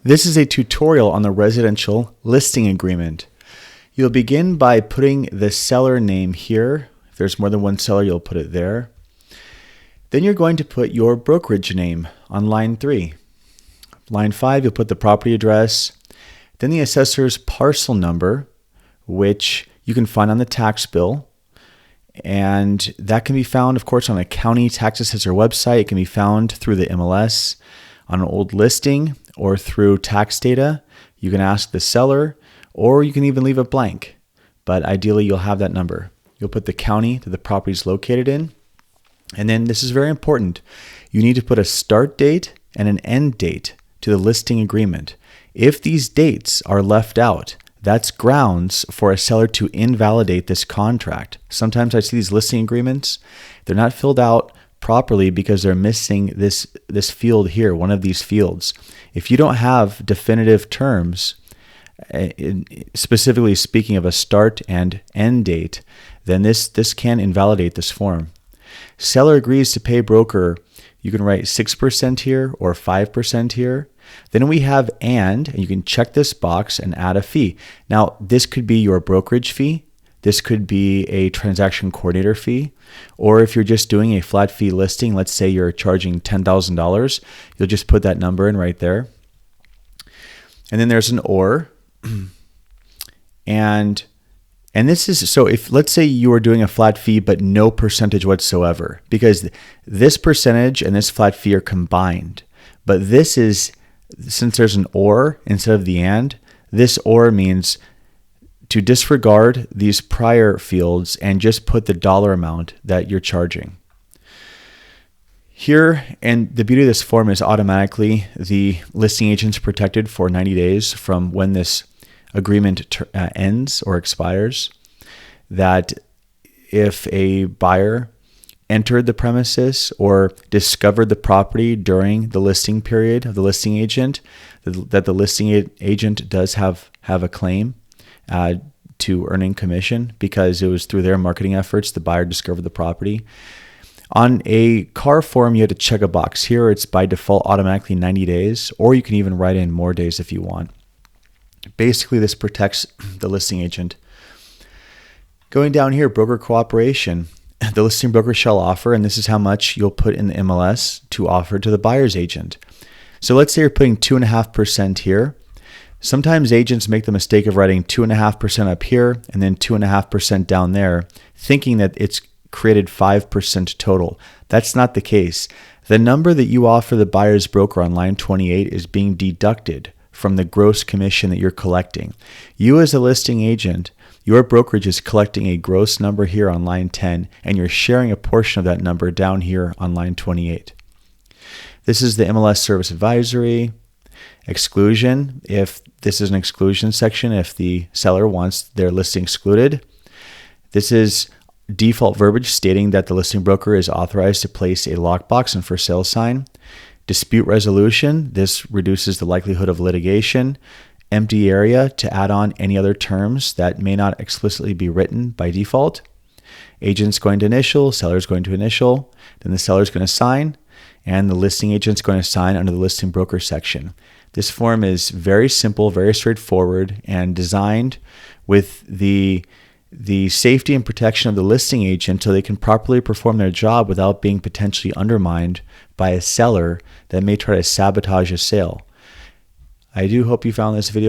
This is a tutorial on the residential listing agreement. You'll begin by putting the seller name here. If there's more than one seller, you'll put it there. Then you're going to put your brokerage name on line 3. Line 5, you'll put the property address, then the assessor's parcel number, which you can find on the tax bill. And that can be found, of course, on a county tax assessor website. It can be found through the MLS, on an old listing, or through tax data. You can ask the seller, or you can even leave it blank. But ideally, you'll have that number. You'll put the county that the property is located in. And then this is very important. You need to put a start date and an end date to the listing agreement. If these dates are left out, that's grounds for a seller to invalidate this contract. Sometimes I see these listing agreements, they're not filled out properly because they're missing this field here, one of these fields. If you don't have definitive terms, specifically speaking of a start and end date, then this can invalidate this form. Seller agrees to pay broker. You can write 6% here or 5% here. Then we have and you can check this box and add a fee. Now, this could be your brokerage fee. This could be a transaction coordinator fee. Or if you're just doing a flat fee listing, let's say you're charging $10,000, you'll just put that number in right there. And then there's an or. And this is, so if let's say you are doing a flat fee but no percentage whatsoever, because this percentage and this flat fee are combined. But this is, since there's an or instead of the and, this or means to disregard these prior fields and just put the dollar amount that you're charging. Here, and the beauty of this form is automatically the listing agent's protected for 90 days from when this agreement ends or expires. That if a buyer entered the premises or discovered the property during the listing period of the listing agent, that the listing agent does have a claim to earning commission because it was through their marketing efforts the buyer discovered the property. On a car form, you have to check a box. Here, it's by default automatically 90 days, or you can even write in more days if you want. Basically, this protects the listing agent. Going down here, broker cooperation. The listing broker shall offer, and this is how much you'll put in the MLS to offer to the buyer's agent. So let's say you're putting 2.5% here. Sometimes agents make the mistake of writing 2.5% up here and then 2.5% down there, thinking that it's created 5% total. That's not the case. The number that you offer the buyer's broker on line 28 is being deducted from the gross commission that you're collecting. You as a listing agent, your brokerage is collecting a gross number here on line 10, and you're sharing a portion of that number down here on line 28. This is the MLS service advisory. Exclusion, if this is an exclusion section, if the seller wants their listing excluded. This is default verbiage stating that the listing broker is authorized to place a lockbox and for sale sign. Dispute resolution, this reduces the likelihood of litigation. Empty area to add on any other terms that may not explicitly be written by default. Agent's going to initial, seller's going to initial, then the seller's going to sign, and the listing agent's going to sign under the listing broker section. This form is very simple, very straightforward, and designed with the safety and protection of the listing agent so they can properly perform their job without being potentially undermined by a seller that may try to sabotage a sale. I do hope you found this video